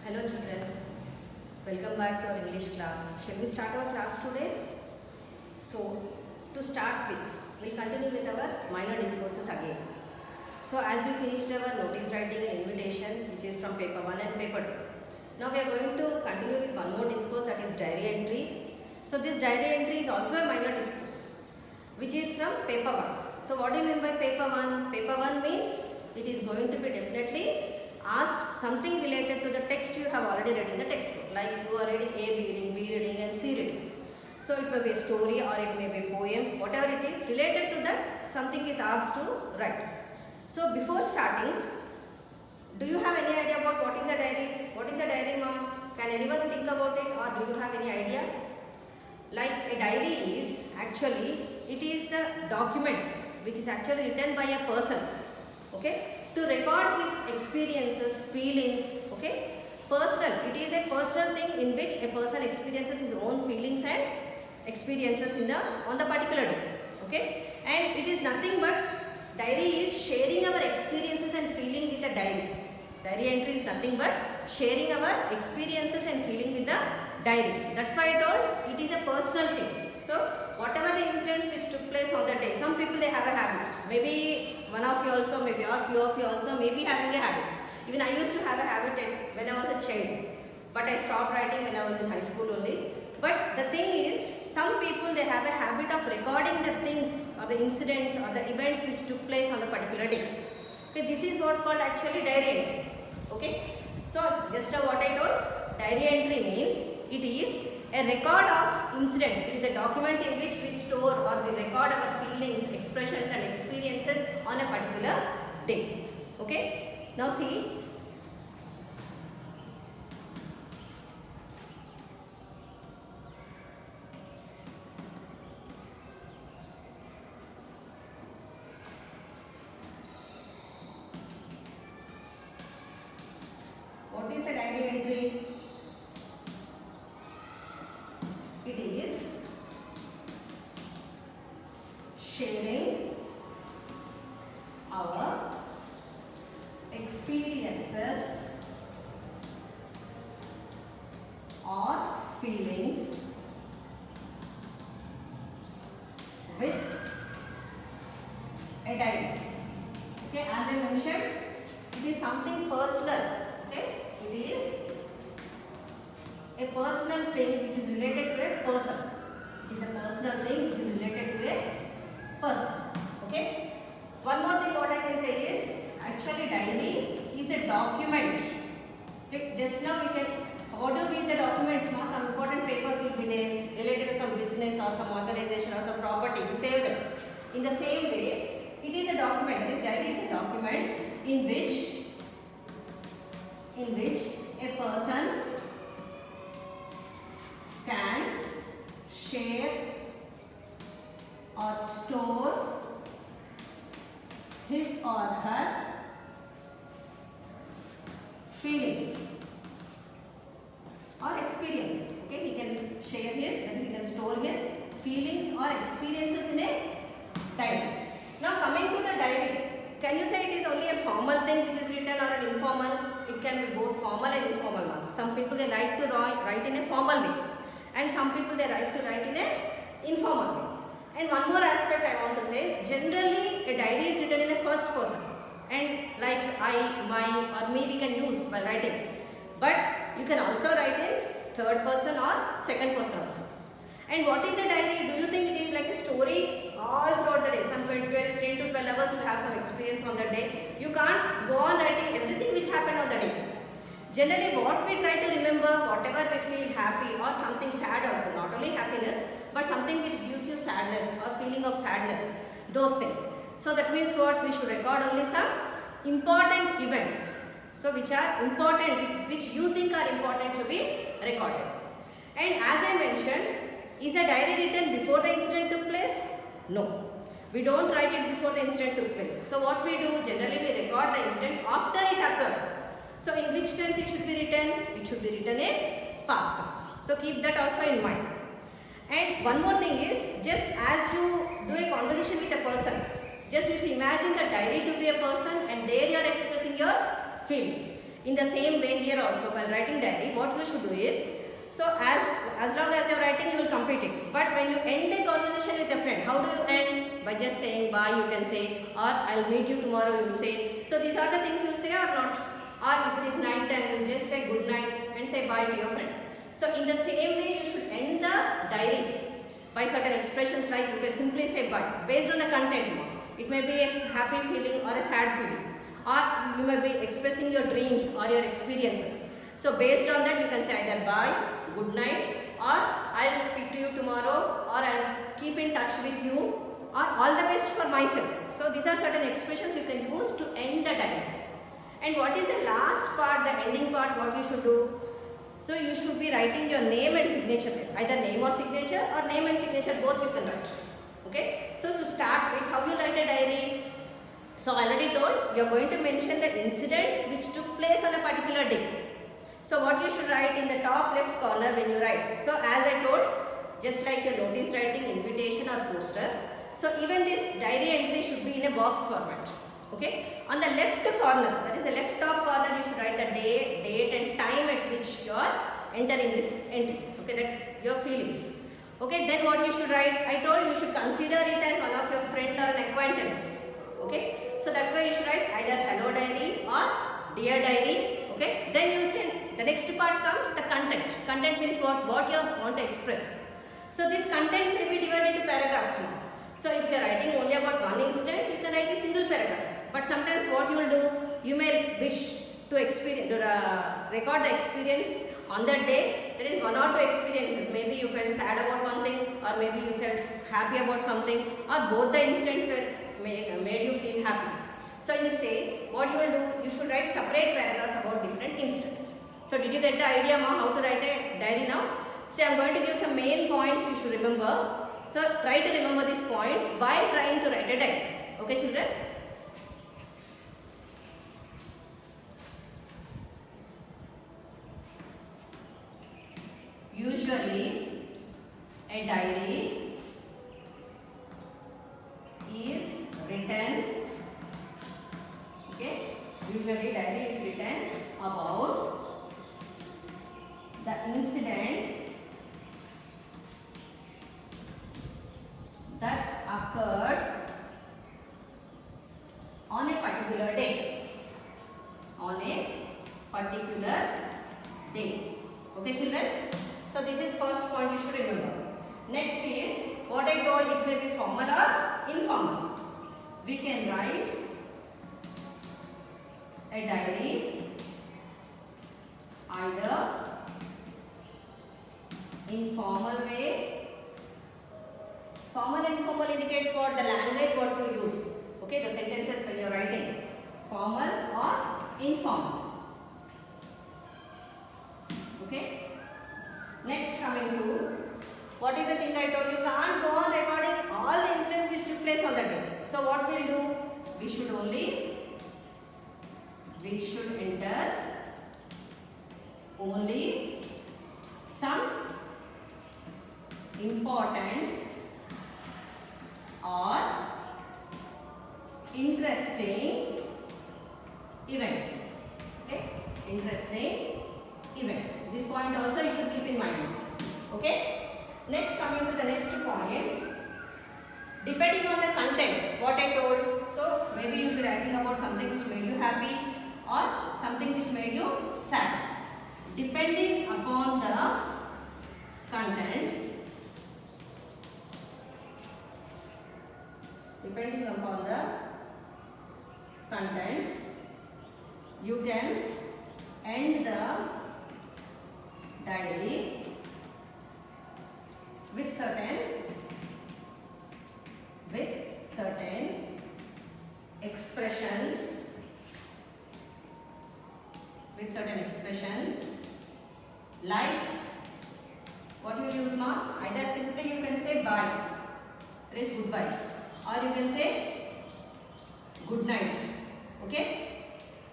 Hello children, welcome back to our English class. Shall we start our class today? So, to start with, we'll continue with our minor discourses again. So, as we finished our notice writing and invitation, which is from paper 1 and paper 2. Now, we are going to continue with one more discourse, that is diary entry. So, this diary entry is also a minor discourse, which is from paper 1. So, what do you mean by paper 1? Paper 1 means it is going to be definitely asked something related to the text you have already read in the textbook, like you are reading A reading, B reading and C reading. So it may be a story or it may be a poem, whatever it is related to that, something is asked to write. So before starting, do you have any idea about what is a diary? What is a diary, mom? Can anyone think about it, or do you have any idea? Like a diary is actually, it is the document which is actually written by a person, okay, to record his experiences, feelings, okay, personal. It is a personal thing in which a person experiences his own feelings and experiences on the particular day, okay. And it is nothing but, diary is sharing our experiences and feeling with the diary. Diary entry is nothing but sharing our experiences and feeling with the diary. That's why I told it is a personal thing. So whatever the incidents which took place on the day, some people they have a habit. Maybe one of you also, maybe a few of you also may be having a habit. Even I used to have a habit when I was a child, but I stopped writing when I was in high school only. But the thing is, some people they have a habit of recording the things or the incidents or the events which took place on the particular day. Okay, this is what called actually diary entry. Okay, so just now what I told, diary entry means it is a record of incidents. It is a document in which we store or we record our feelings, expressions and experiences on a particular day. Okay, now see. What is a diary entry? It is sharing our experiences or feelings with a diary. Okay, as I mentioned, it is something personal. Okay, it is a personal thing which is related to a person. It is a personal thing which is related to a person. Okay. One more thing what I can say is, actually diary is a document. Okay. Just now we can, what do we the documents? Some important papers will be there related to some business or some organization or some property. We save them. In the same way, it is a document. That is, diary is a document in which a person can share or store his or her feelings or experiences. Okay, he can share his, and he can store his feelings or experiences in a diary. Now coming to the diary, can you say it is only a formal thing which is written or an informal? It can be both formal and informal one. Some people they like to write in a formal way, and some people they like to write in a informal way. And one more aspect I want to say, generally a diary is written in a first person, and like I, my or me we can use while writing, but you can also write in third person or second person also. And what is a diary? Do you think it is like a story all throughout the day? Some 10 to 12 hours you have some experience on the day. You can't go on writing everything which happened on the day. Generally what we try to remember, whatever we feel happy or something sad also, not only happiness, but something which gives you sadness or feeling of sadness, those things. So that means what? We should record only some important events. So which are important, which you think are important to be recorded. And as I mentioned, is a diary written before the incident took place? No. We don't write it before the incident took place. So what we do, generally we record the incident after it occurred. So in which tense it should be written? It should be written in past tense. So keep that also in mind. And one more thing is, just as you do a conversation with a person, just if you imagine the diary to be a person and there you are expressing your feelings. In the same way here also, while writing diary, what you should do is, so as long as you are writing, you will complete it. But when you end a conversation with a friend, how do you end? By just saying bye, you can say, or I'll meet you tomorrow, you will say. So these are the things you will say or not. Or if it is night time, you will just say good night and say bye to your friend. So in the same way, you should end the diary by certain expressions, like you can simply say bye based on the content. It may be a happy feeling or a sad feeling, or you may be expressing your dreams or your experiences. So based on that, you can say either bye, good night, or I'll speak to you tomorrow, or I'll keep in touch with you, or all the best for myself. So these are certain expressions you can use to end the diary. And what is the last part, the ending part, what you should do? So you should be writing your name and signature there. Either name or signature, or name and signature, both you can write. Okay. So to start with, how you write a diary? So I already told, you are going to mention the incidents which took place on a particular day. So what you should write in the top left corner when you write. So as I told, just like your notice writing, invitation or poster. So even this diary entry should be in a box format. Okay. On the left corner, that is the left top corner, you should write the date and time at which you are entering this entry. Okay, that's your feelings. Okay, then what you should write? I told you should consider it as one of your friend or an acquaintance. Okay, so that's why you should write either hello diary or dear diary. Okay, then you can, the next part comes the content. Content means what you want to express. So this content may be divided into paragraphs now. So if you are writing only about one instance, you can write a single paragraph. But sometimes what you will do, you may wish to record the experience on that day. There is one or two experiences. Maybe you felt sad about one thing, or maybe you felt happy about something, or both the incidents were made you feel happy. So you say, what you will do, you should write separate paragraphs about different incidents. So did you get the idea now how to write a diary now? See, I am going to give some main points you should remember. So try to remember these points while trying to write a diary. Okay, children? Usually, a diary is written, okay, usually diary is written about the incident that occurred on a particular day. On a particular day. Okay, children? So this is first point you should remember. Next is, what I told, it may be formal or informal. We can write a diary either in formal way. Formal and informal indicates what? The language what you use. Okay, the sentences when you are writing. Formal or informal. Okay. Next, coming to, what is the thing I told you? Can't go on recording all the incidents which took place on that day. So what we'll do? We should enter only some important or interesting events. Okay, interesting events. This point also you should keep in mind. Okay. Next, coming to the next point, depending on the content, what I told. So maybe you will be writing about something which made you happy or something which made you sad. Depending upon the content, you can end the diary with certain expressions, like what you use ma? Either simply you can say bye, that is goodbye, or you can say good night. Okay?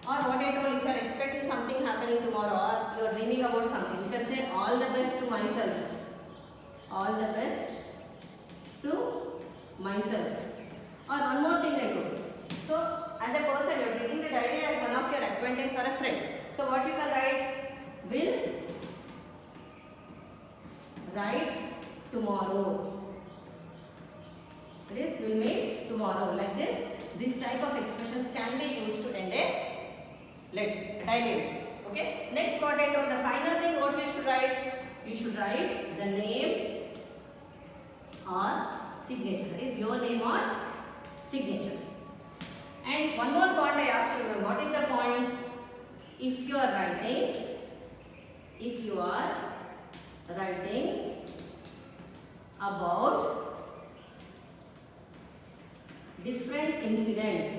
Or what I told, if you are expecting something happening tomorrow or you are dreaming about something, you can say all the best to myself. All the best to myself. Or one more thing I told. So as a person, you are reading the diary as one of your acquaintance or a friend. So what you can write? Will write tomorrow. It is will meet tomorrow. Like this. This type of expressions can be used to end a daily. Okay. Next what I told, the final thing what you should write? You should write the name or signature. That is your name or signature. And one more point I asked you, remember, what is the point? If you are writing about different incidents,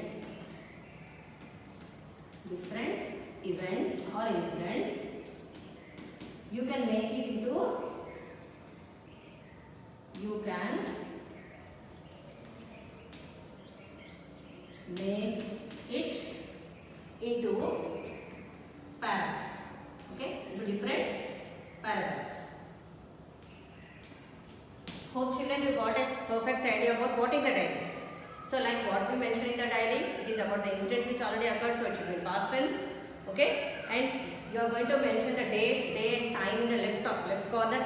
different events or incidents, you can make it into, you can make it into paras, okay, into different paragraphs. Hope children you got a perfect idea about what is a diary. So like what we mentioned in the diary, it is about the incidents which already occurred, so it should be in past tense, okay, and you are going to mention the date, day and time in the top left corner.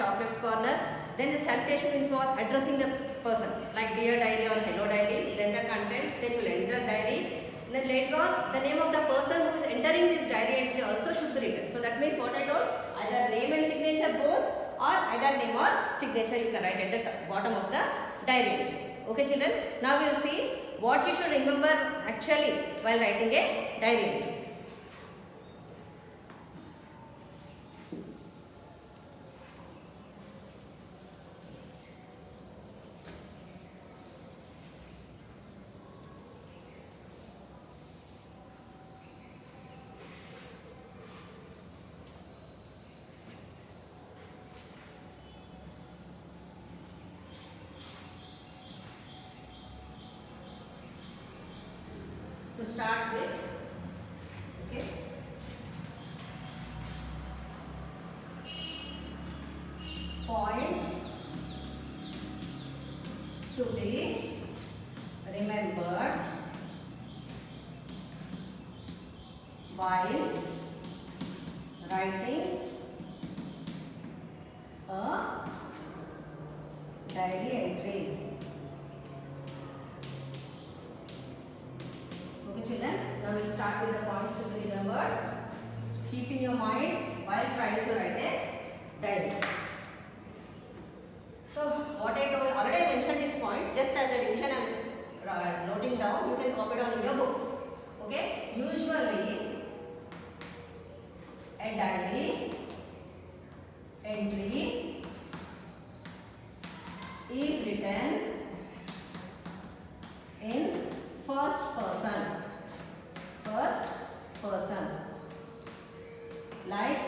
Then the salutation means what? Addressing the person, like dear diary or hello diary. Then the content, then you will end the diary. And then later on, the name of the person who is entering this diary entry also should be written. So that means what I told, either name and signature both, or either name or signature you can write at the bottom of the diary entry. Okay children, now we will see what you should remember actually while writing a diary entry. To start with, okay, points to be remembered while writing a diary entry. Children, now we will start with the points to be remembered. Keep in your mind while trying to write a diary. So, what I told, already I mentioned this point, just as a revision I am noting down, you can copy down in your books. Okay, usually a diary entry is written in first person. Like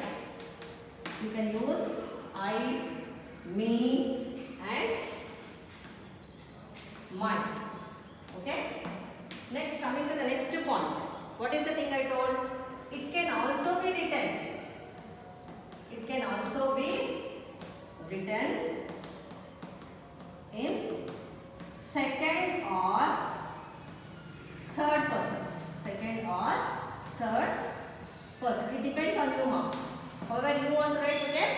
you can use I, me and mine. Okay. Next, coming to the next point. What is the thing I told? It can also be written. It can also be written in second or third person. Second or third person. It depends on you, mom. However you want to write, you can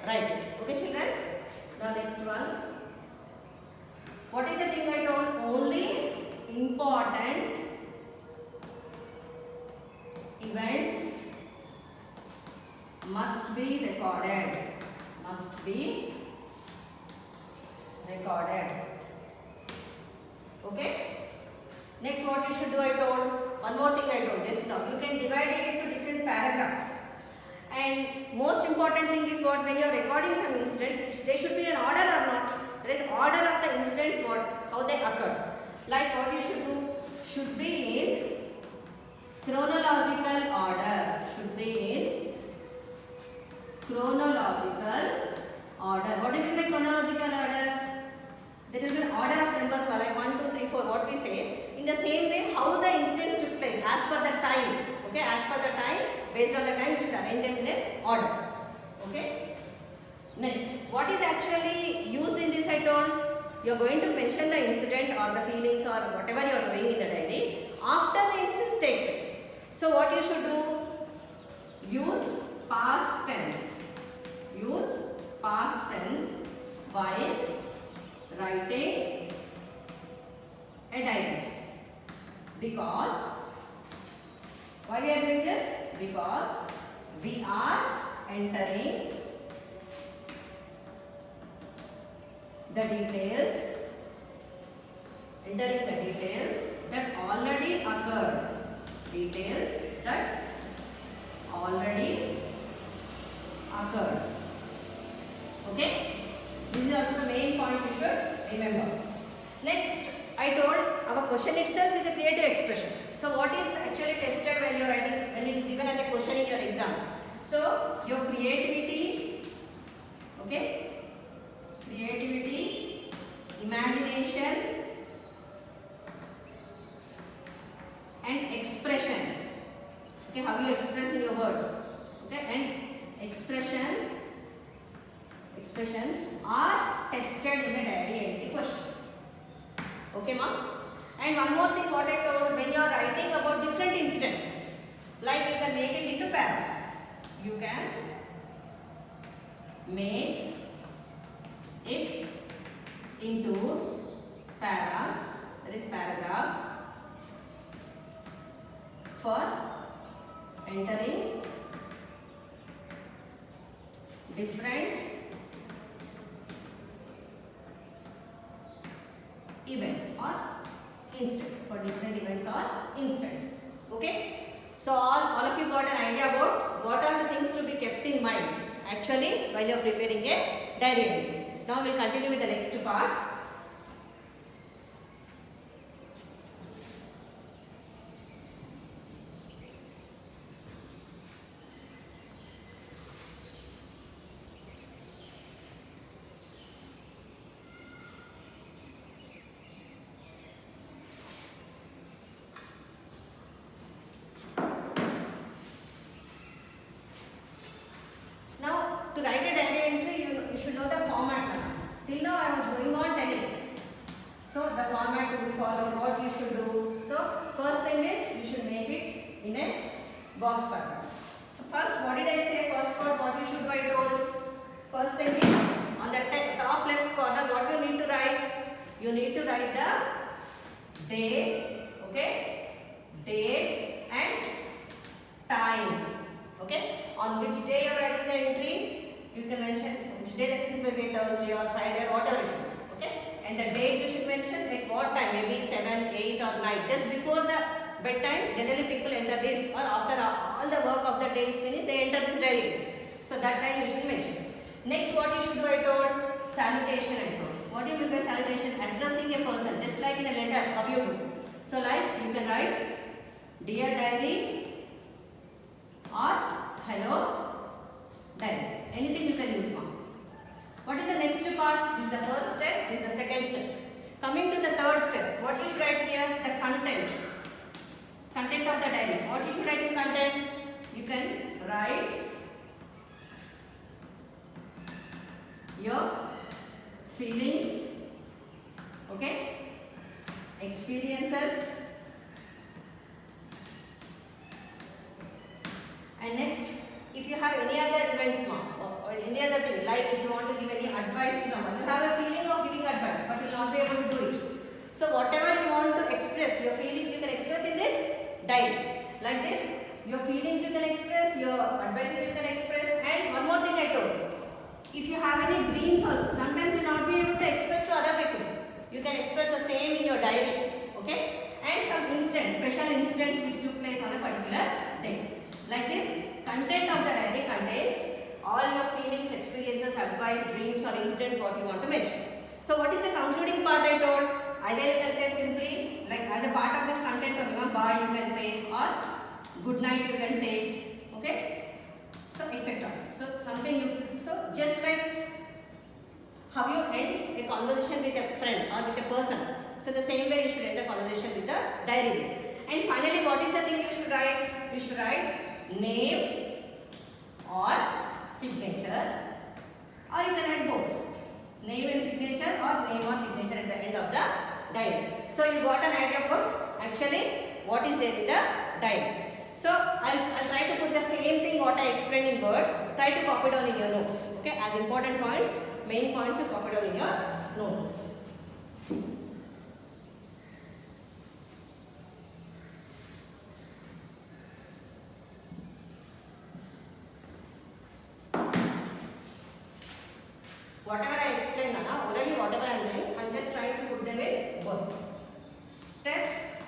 write it. Okay, children? Now next one. What is the thing I told? Only important events must be recorded. Must be recorded. Okay? Next, what you should do, I told. One more thing I told just now. You can divide it into different paragraphs. And most important thing is what, when you are recording some incidents, they should be in order or not. There is order of the incidents, how they occurred. Like what you should do, should be in chronological order. Should be in chronological order. What do you mean by chronological order? There will be an order of numbers, like 1, 2, 3, 4, what we say. In the same way, how the incidents took place, as per the time. Okay, as per the time, based on the time, you should arrange them in an order. Okay. Next, what is actually used in this I told? You are going to mention the incident or the feelings or whatever you are doing in the diary after the incidents take place. So what you should do? use past tense. Use past tense while writing a diary. Because why we are doing this? Because we are entering the details that already occurred. Details that already occurred. Okay? This is also the main point you should remember. Next, I told our question itself is a creative expression. So what is actually tested when you are writing, when it is given as a question in your exam? So your creativity, okay? Creativity, imagination and expression. Okay, how you express in your words. Okay, and expressions are tested in a diary entry question. Okay, ma'am? And one more thing what I told, when you are writing about different incidents, like you can make it into paras. You can make it into paras, that is paragraphs, for entering different events or instance, for different events or instance. Okay, so all of you got an idea about what are the things to be kept in mind actually while you are preparing a diary entry. Now we will continue with the next part. To write a diary entry, you should know the format now. Till now I was going on telling. So the format to be followed, what you should do. So first thing is you should make it in a box pattern. So first, what did I say? First part, what you should do, I told. First thing is on the top left corner, what you need to write? You need to write the day, okay? Date and time. Okay? On which day you are writing the entry? You can mention which day, that is maybe Thursday or Friday or whatever it is. Okay? And the date you should mention at what time, maybe 7, 8 or 9. Just before the bedtime, generally people enter this, or after all the work of the day is finished, they enter this diary. So that time you should mention. Next, what you should do, I told, salutation I told. What do you mean by salutation? Addressing a person, just like in a letter of you do. So like you can write, dear diary or hello diary. Anything you can use, ma'am. What is the next part? This is the first step, this is the second step. Coming to the third step, what you should write here? The content. Content of the diary. What you should write in content? You can write your feelings, okay, experiences, and next, if you have any other events, ma'am, or any other thing, like if you want to give any advice to someone, you have a feeling of giving advice, but you will not be able to do it. So whatever you want to express, your feelings you can express in this diary. Like this, your feelings you can express, your advices you can express, and one more thing I told. If you have any dreams also, sometimes you will not be able to express to other people. You can express the same in your diary, okay? And some incidents, special incidents which took place on a particular day. Like this, content of the diary contains all your feelings, experiences, advice, dreams or incidents what you want to mention. So what is the concluding part I told? Either you can say simply, like as a part of this content, bye you can say, or good night you can say, okay? So etc. So something you, so just like how you end a conversation with a friend or with a person. So the same way you should end a conversation with the diary. And finally, what is the thing you should write? You should write name or signature, or you can add both. Name and signature or name or signature at the end of the diary. So you got an idea about actually what is there in the diary. So So I'll try to put the same thing what I explained in words. Try to copy down in your notes. Okay, as important points, main points you copy down in your notes. Whatever I explained, orally whatever I am doing, I am just trying to put them in words. Steps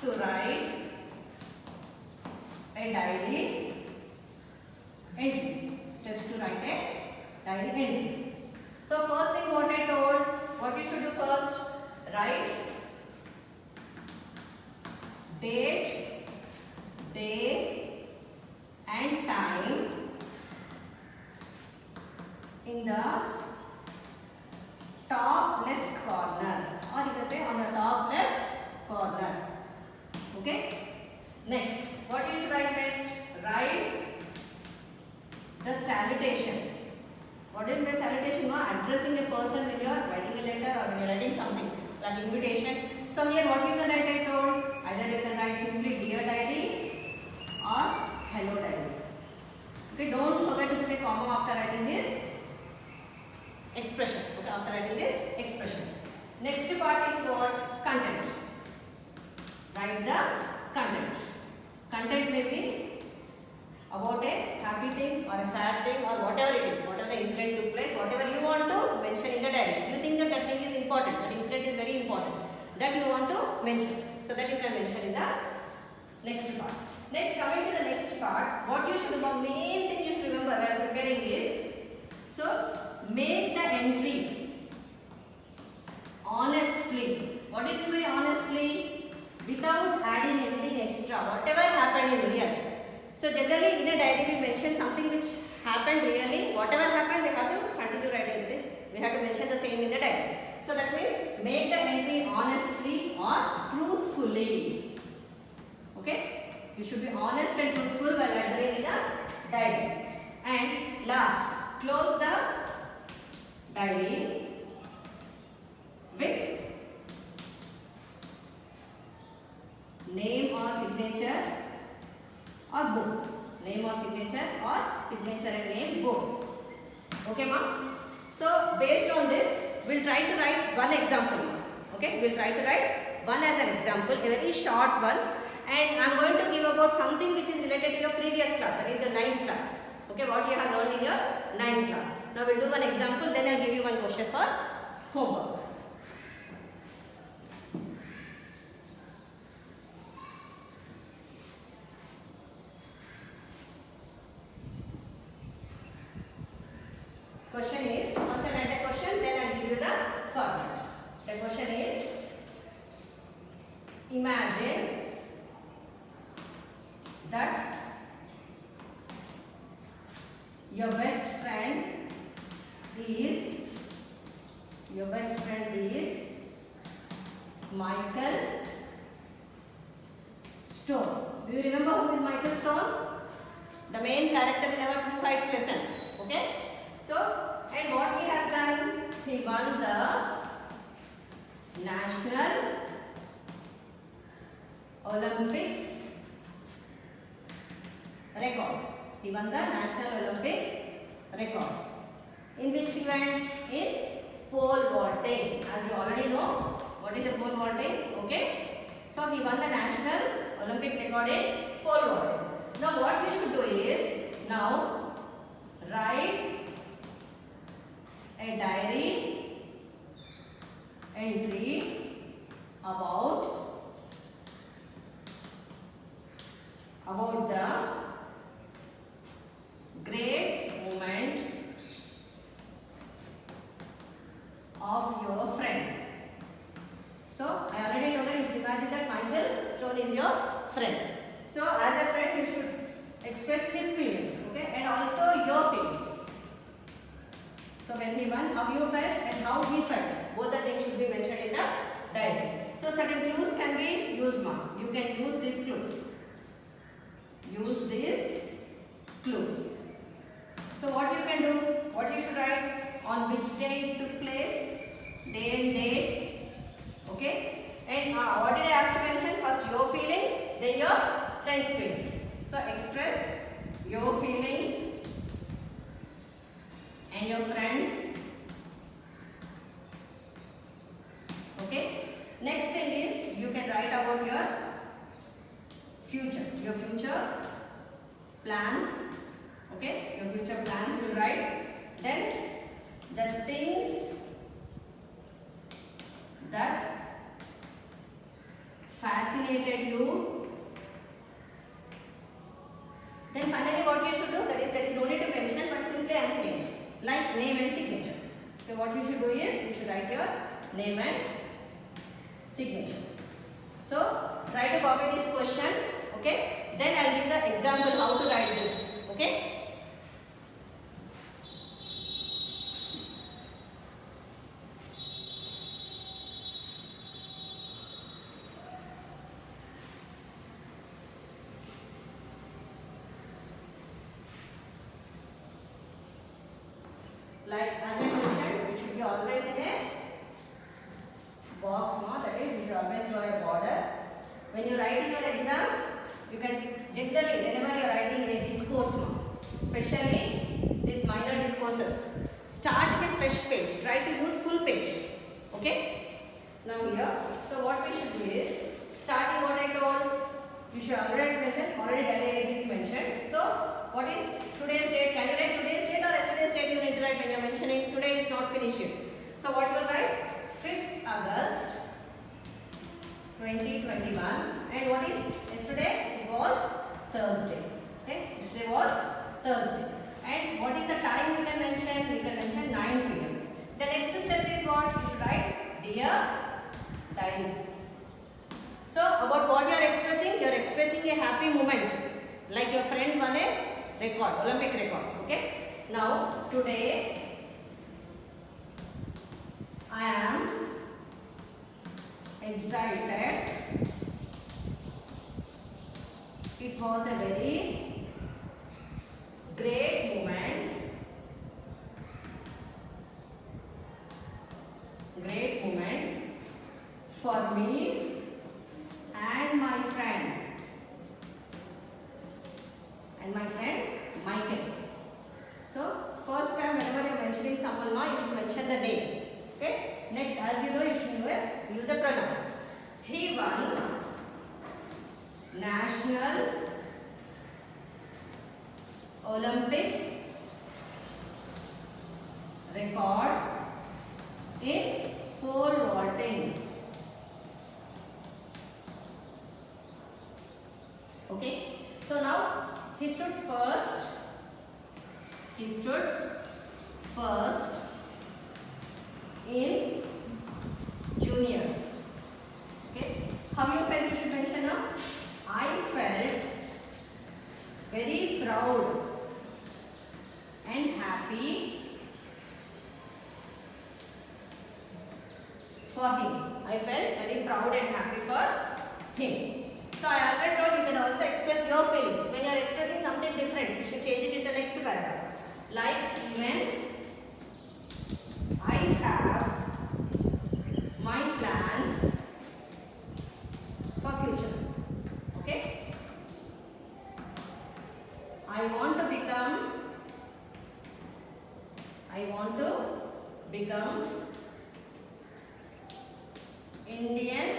to write a diary entry. Steps to write a diary entry. So first thing what I told, what you should do first, write date, day and time in the top left corner, or you can say on the top left corner. Okay. Next, what you should write next? Write the salutation. What is the salutation? You are addressing a person when you are writing a letter or when you are writing something like invitation. So here what you can write, I told, either you can write simply dear diary or hello diary. Okay, don't forget to put a comma after writing this expression. Okay, after writing this expression. Next part is what? Content. Write the content. Content may be about a happy thing or a sad thing or whatever it is, whatever the incident took place, whatever you want to mention in the diary. You think that that thing is important, that incident is very important, that you want to mention, so that you can mention in the next part. Next, coming to the next part, what you should remember, main thing you should remember while preparing is, so make the entry honestly. What do you mean by honestly? Without adding anything extra, whatever happened in real. So generally in a diary we mention something which happened really, whatever happened we have to continue writing this. We have to mention the same in the diary. So that means make the entry honestly or truthfully. Okay? You should be honest and truthful while entering in the diary. And last, close the diary with name or signature or both. Name or signature and name both. Okay, ma'am? So based on this, we'll try to write one example. Okay, we'll try to write one as an example, a very short one. And I'm going to give about something which is related to your previous class, that is your 9th class. Okay, what you have learned in your 9th class. Now we'll do one example, then I'll give you one question for homework. Question is, first I write a question, then I'll give you the format. The question is, imagine that your best friend is Michael Stone. Do you remember who is Michael Stone? The main character in our True Heights lesson. Okay? So, and what he has done? He won the National Olympics record. He won the National Olympics record. In which event? In pole vaulting. As you already know, what is a pole vaulting? Okay. So he won the National Olympic record in pole vaulting. Now what we should do is, now write a diary entry about the great moment of your friend. So I already told you, you should imagine that Michael Stone is your friend. So as a friend you should express his feelings, okay, and also your feelings. So when he won, how you felt and how he felt, both the things should be mentioned in the diary. So certain clues can be used, ma'am. You can use these clues. Use these clues. So what you can do, what you should write, on which day it took place, day and date, okay. And what did I ask to mention? First your feelings, then your friend's feelings. So express your feelings and your friends. Okay. Next thing is you can write about your future plans. Okay, your future plans you write. Then the things that fascinated you. Then finally what you should do, that is there is no need to mention, but simply I am saying like name and signature. So what you should do is you should write your name and signature. So try to copy this question. Okay, then I will give the example how to write this. Okay. Like as I mentioned, it should be always in a box, no? That is, you should always draw a border. When you write in your exam, you can generally, whenever you are writing a discourse, no? Especially these minor discourses, start with a fresh page. Try to use full page. Okay? Now here, so what we should do is, starting what I told, you should already mention, already it is mentioned. So, what is today's date? Can you write today's date or yesterday's date? You need to write when you are mentioning today is not finished yet. So, what you will write? 5th August 2021. And what is yesterday? It was Thursday. Okay, yesterday was Thursday. And what is the time you can mention? You can mention 9 p.m. The next step is what? You should write Dear Diary. So, about what you are expressing a happy moment. Like your friend won a record, Olympic record. Okay. Now, today I am excited. It was a very great moment. Great moment for me and my friend. Michael. So, first time whenever you are mentioning someone, you should mention the name. Okay. Next, as you know, you should use a pronoun. He won National Olympic record in pole vaulting. Okay. So now he stood first. In juniors. Okay. How you felt? You should mention now. I felt very proud and happy for him. I felt very proud and happy for him. So I already told you can also express your feelings. When you are expressing something different, you should change it in the next paragraph. Like even I have my plans for future. Okay? I want to become Indian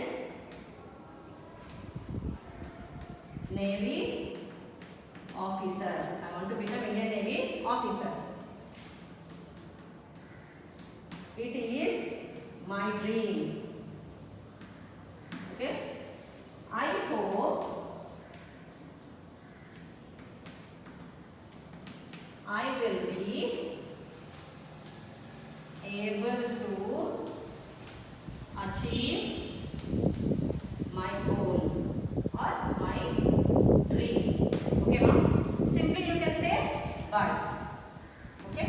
Navy officer. I want to become Indian Navy officer. It is my dream. Okay? I hope I will be able to achieve my goal or my dream. Okay, ma'am? Simply you can say bye. Okay?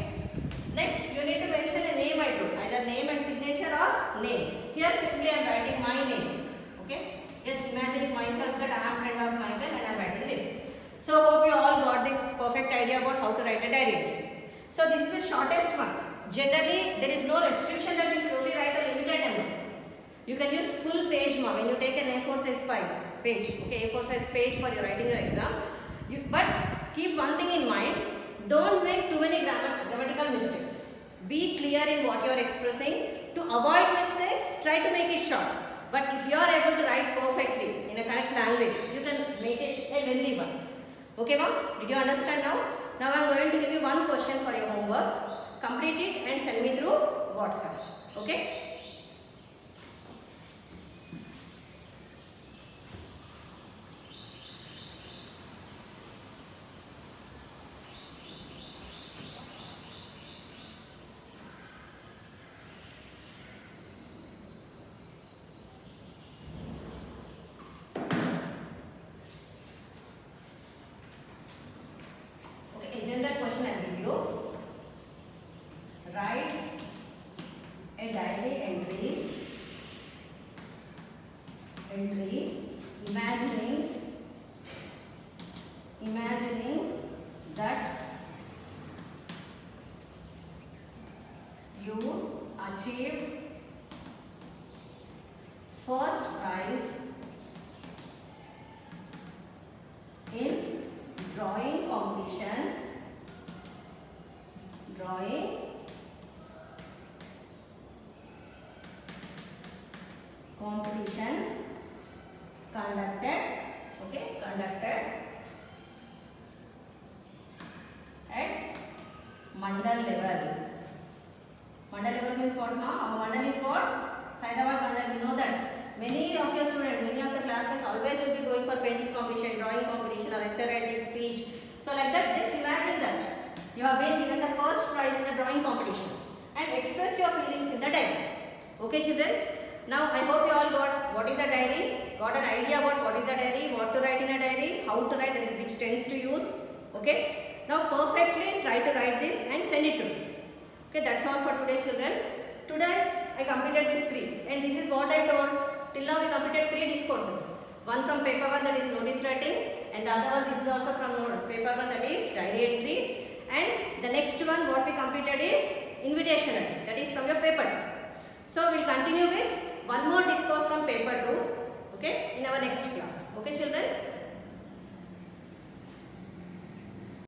Next, you need to mention a name I told. Either name and signature or name. Here simply I am writing my name. Okay? Just imagining myself that I am friend of Michael and I am writing this. So hope you all got this perfect idea about how to write a diary. So this is the shortest one. Generally, there is no restriction that you should only write a limited number. You can use full page when you take an A4 size page. Okay, A4 size page for your writing your exam. keep one thing in mind, don't make too many grammatical mistakes. Be clear in what you are expressing. To avoid mistakes, try to make it short. But if you are able to write perfectly in a correct language, you can make it a lengthy one. Okay, ma'am? Did you understand now? Now I am going to give you one question for your homework. Complete it and send me through WhatsApp. Okay? General question I will give you. Write a diary entry imagining that you achieved first prize in drawing competition conducted at mandal level. Mandal level means what, ma'am? Our mandal is what? Saidabad mandal. We know that many of your students, many of your classmates always will be going for painting competition, drawing competition, or essay writing, speech. So like that, just imagine that you have been given the first prize in the drawing competition and express your feelings in the diary. Okay, children? Now I hope you all got what is a diary, got an idea about what is a diary, what to write in a diary, how to write, that is which tense to use. Okay? Now perfectly try to write this and send it to me. Okay, that's all for today, children. Today I completed these 3 and this is what I told. Till now we completed 3 discourses. One from paper 1, that is notice writing, and the other one, this is also from paper 1, that is diary entry, and the next one what we completed is invitation writing, that is from your paper 2. So we will continue with one more discourse from paper 2, okay, in our next class. Okay, children?